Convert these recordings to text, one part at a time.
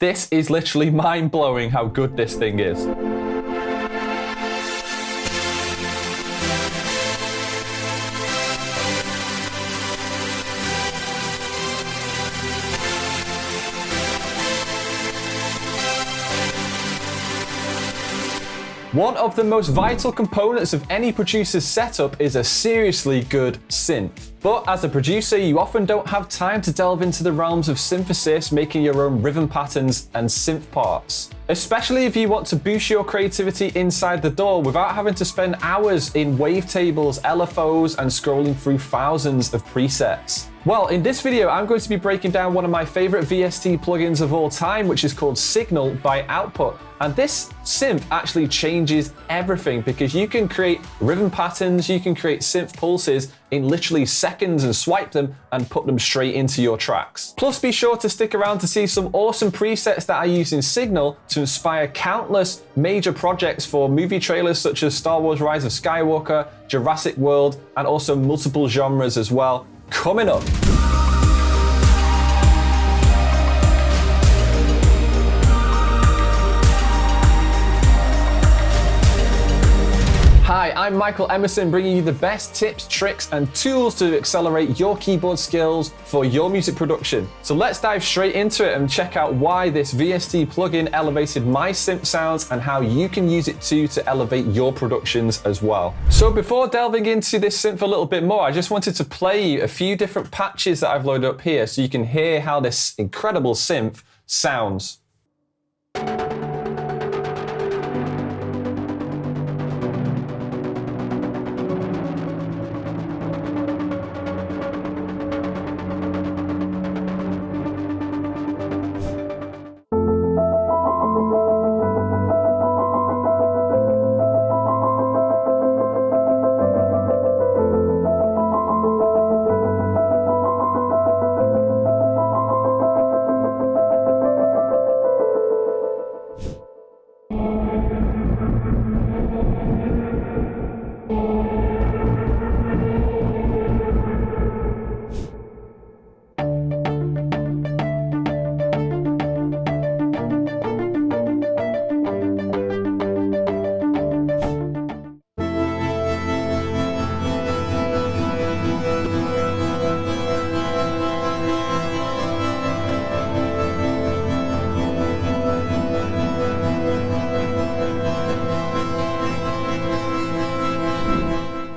This is literally mind-blowing how good this thing is. One of the most vital components of any producer's setup is a seriously good synth. But as a producer, you often don't have time to delve into the realms of synthesis, making your own rhythm patterns and synth parts. Especially if you want to boost your creativity inside the door without having to spend hours in wavetables, LFOs, and scrolling through thousands of presets. Well, in this video, I'm going to be breaking down one of my favorite VST plugins of all time, which is called Signal by Output. And this synth actually changes everything because you can create rhythm patterns, you can create synth pulses in literally seconds and swipe them and put them straight into your tracks. Plus, be sure to stick around to see some awesome presets that I use in Signal to inspire countless major projects for movie trailers such as Star Wars Rise of Skywalker, Jurassic World, and also multiple genres as well. Coming up. Hi, I'm Michael Emmerson, bringing you the best tips, tricks, and tools to accelerate your keyboard skills for your music production. So let's dive straight into it and check out why this VST plugin elevated my synth sounds and how you can use it too to elevate your productions as well. So before delving into this synth a little bit more, I just wanted to play you a few different patches that I've loaded up here so you can hear how this incredible synth sounds.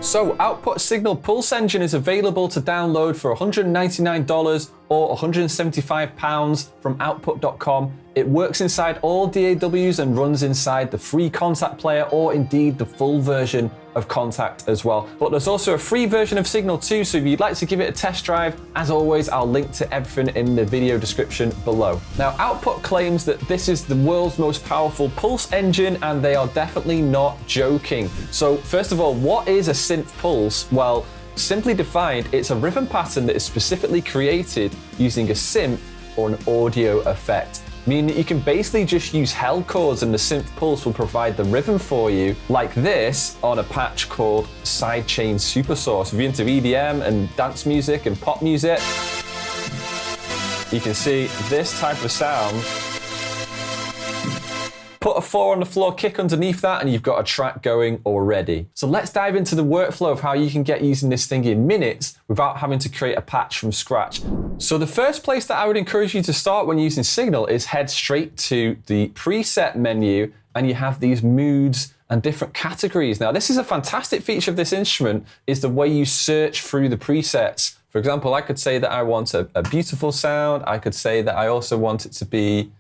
So Output Signal Pulse Engine is available to download for $199 or £175 from output.com. It works inside all DAWs and runs inside the free Kontakt player or indeed the full version of Kontakt as well. But there's also a free version of Signal too, so if you'd like to give it a test drive, as always, I'll link to everything in the video description below. Now, Output claims that this is the world's most powerful pulse engine, and they are definitely not joking. So first of all, what is a synth pulse? Well, simply defined, it's a rhythm pattern that is specifically created using a synth or an audio effect, meaning that you can basically just use held chords and the synth pulse will provide the rhythm for you, like this on a patch called Sidechain Supersource. If you're into EDM and dance music and pop music, you can see this type of sound. Put a 4 on the floor kick underneath that and you've got a track going already. So let's dive into the workflow of how you can get using this thing in minutes without having to create a patch from scratch. So the first place that I would encourage you to start when using Signal is head straight to the preset menu, and you have these moods and different categories. Now, this is a fantastic feature of this instrument, is the way you search through the presets. For example, I could say that I want a beautiful sound. I could say that I also want it to be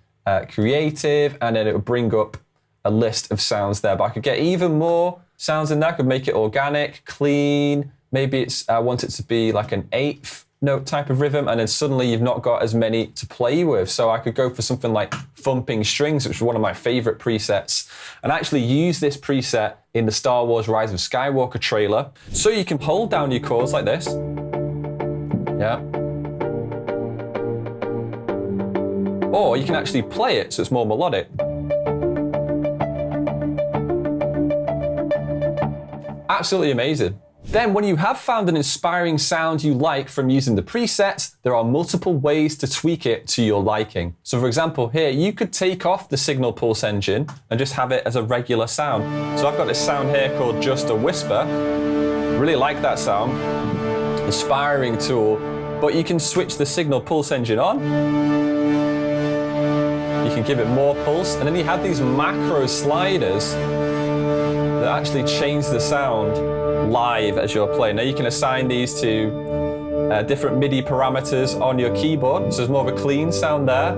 creative, and then it would bring up a list of sounds there. But I could get even more sounds in there. I could make it organic, clean. Maybe I want it to be like an 8th note type of rhythm, and then suddenly you've not got as many to play with. So I could go for something like thumping strings, which is one of my favorite presets, and actually use this preset in the Star Wars Rise of Skywalker trailer. So you can hold down your chords like this. Yeah. Or you can actually play it so it's more melodic. Absolutely amazing. Then when you have found an inspiring sound you like from using the presets, there are multiple ways to tweak it to your liking. So for example here, you could take off the signal pulse engine and just have it as a regular sound. So I've got this sound here called Just a Whisper. Really like that sound. Inspiring tool, but you can switch the signal pulse engine on. You can give it more pulse, and then you have these macro sliders that actually change the sound live as you're playing. Now you can assign these to different MIDI parameters on your keyboard, so there's more of a clean sound there.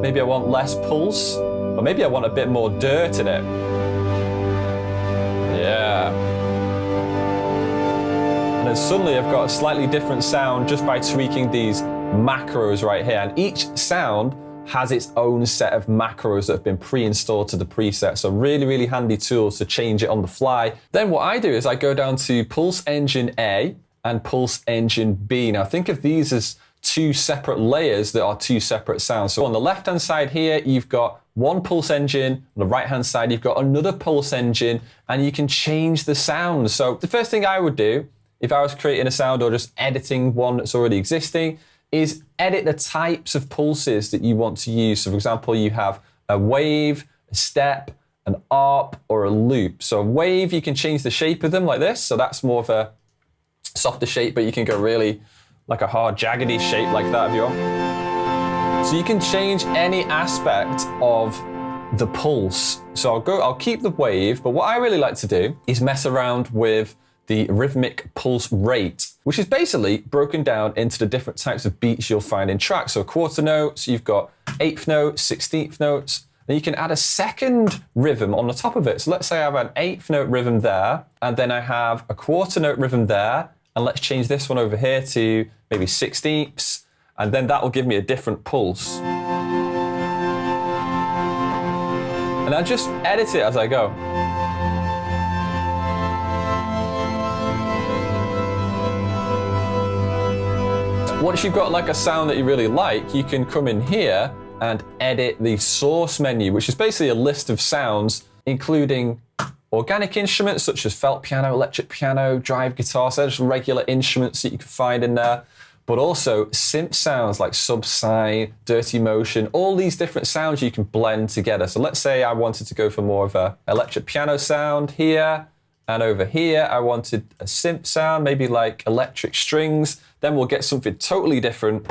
Maybe I want less pulse, or maybe I want a bit more dirt in it. Yeah. And then suddenly I've got a slightly different sound just by tweaking these macros right here, and each sound has its own set of macros that have been pre-installed to the preset. So really, really handy tools to change it on the fly. Then what I do is I go down to Pulse Engine A and Pulse Engine B. Now think of these as two separate layers that are two separate sounds. So on the left-hand side here, you've got one pulse engine. On the right-hand side, you've got another pulse engine, and you can change the sound. So the first thing I would do, if I was creating a sound or just editing one that's already existing, is edit the types of pulses that you want to use. So for example, you have a wave, a step, an ARP, or a loop. So a wave, you can change the shape of them like this. So that's more of a softer shape, but you can go really like a hard, jaggedy shape like that if you want. So you can change any aspect of the pulse. So I'll keep the wave, but what I really like to do is mess around with the rhythmic pulse rate, which is basically broken down into the different types of beats you'll find in tracks. So quarter notes, you've got eighth notes, 16th notes, and you can add a second rhythm on the top of it. So let's say I have an eighth note rhythm there, and then I have a quarter note rhythm there, and let's change this one over here to maybe 16ths, and then that will give me a different pulse. And I just edit it as I go. Once you've got like a sound that you really like, you can come in here and edit the source menu, which is basically a list of sounds, including organic instruments such as felt piano, electric piano, drive guitar, so just regular instruments that you can find in there, but also synth sounds like subsine, dirty motion, all these different sounds you can blend together. So let's say I wanted to go for more of a electric piano sound here, and over here I wanted a synth sound, maybe like electric strings. Then we'll get something totally different.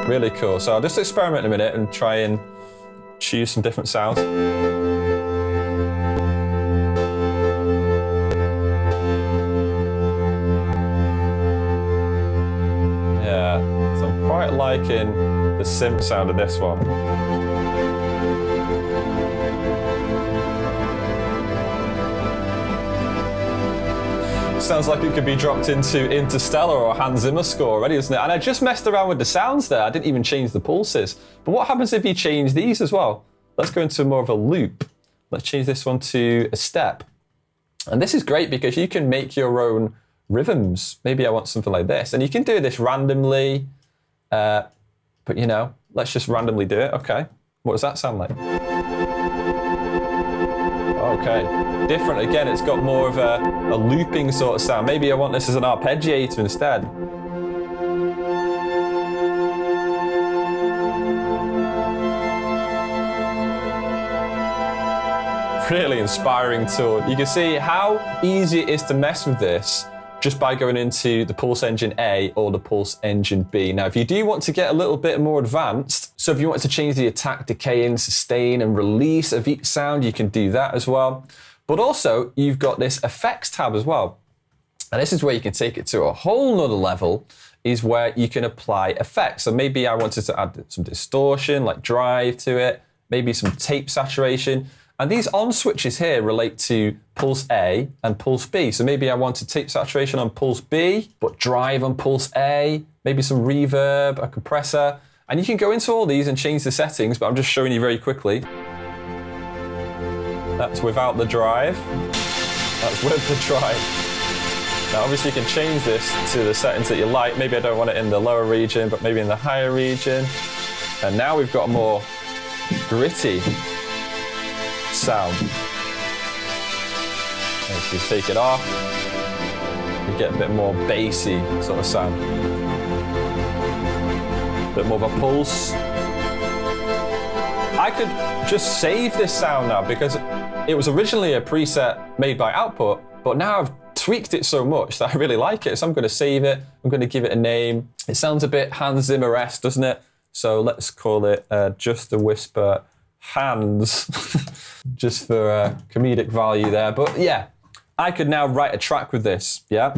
Really cool. So I'll just experiment a minute and try and choose some different sounds. Yeah, so I'm quite liking the synth sound of this one. Sounds like it could be dropped into Interstellar or Hans Zimmer score already, doesn't it? And I just messed around with the sounds there. I didn't even change the pulses. But what happens if you change these as well? Let's go into more of a loop. Let's change this one to a step. And this is great because you can make your own rhythms. Maybe I want something like this. And you can do this randomly. But you know, let's just randomly do it. Okay. What does that sound like? Okay. Different again, it's got more of a looping sort of sound. Maybe I want this as an arpeggiator instead. Really inspiring tool. You can see how easy it is to mess with this just by going into the Pulse Engine A or the Pulse Engine B. Now, if you do want to get a little bit more advanced, so if you want to change the attack, decay, and sustain and release of each sound, you can do that as well. But also, you've got this effects tab as well. And this is where you can take it to a whole nother level, is where you can apply effects. So maybe I wanted to add some distortion, like drive to it, maybe some tape saturation. And these on switches here relate to Pulse A and Pulse B. So maybe I wanted tape saturation on Pulse B, but drive on Pulse A, maybe some reverb, a compressor. And you can go into all these and change the settings, but I'm just showing you very quickly. That's without the drive. That's with the drive. Now obviously you can change this to the settings that you like. Maybe I don't want it in the lower region, but maybe in the higher region. And now we've got a more gritty sound. As you take it off, you get a bit more bassy sort of sound. A bit more of a pulse. I could just save this sound now because it was originally a preset made by Output, but now I've tweaked it so much that I really like it. So I'm going to save it. I'm going to give it a name. It sounds a bit Hans Zimmer-esque, doesn't it? So let's call it Just a Whisper Hands, just for comedic value there. But yeah, I could now write a track with this, yeah?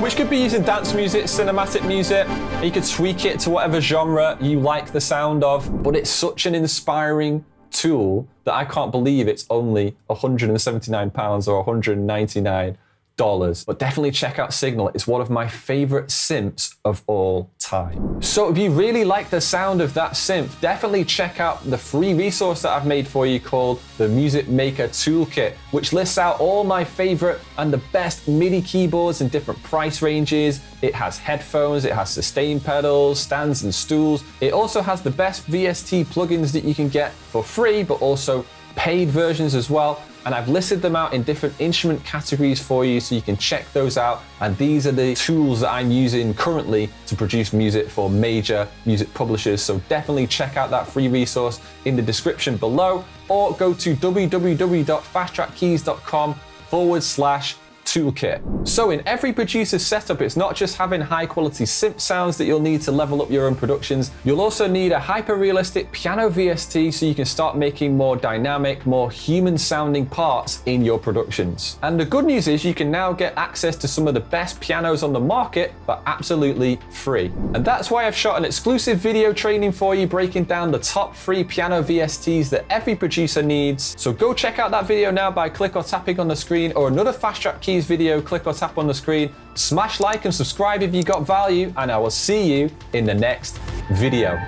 Which could be using dance music, cinematic music. You could tweak it to whatever genre you like the sound of, but it's such an inspiring tool that I can't believe it's only £179 or $199. But definitely check out Signal. It's one of my favorite synths of all time. So if you really like the sound of that synth, definitely check out the free resource that I've made for you called the Music Maker Toolkit, which lists out all my favorite and the best MIDI keyboards in different price ranges. It has headphones, it has sustain pedals, stands and stools. It also has the best VST plugins that you can get for free, but also paid versions as well. And I've listed them out in different instrument categories for you so you can check those out. And these are the tools that I'm using currently to produce music for major music publishers. So definitely check out that free resource in the description below, or go to www.fasttrackkeys.com/toolkit. So in every producer's setup, it's not just having high quality synth sounds that you'll need to level up your own productions. You'll also need a hyper-realistic piano VST so you can start making more dynamic, more human sounding parts in your productions. And the good news is you can now get access to some of the best pianos on the market for absolutely free. And that's why I've shot an exclusive video training for you breaking down the top 3 piano VSTs that every producer needs. So go check out that video now by click or tapping on the screen, or another Fast Track Keys video, click or tap on the screen. Smash like and subscribe if you got value, and I will see you in the next video.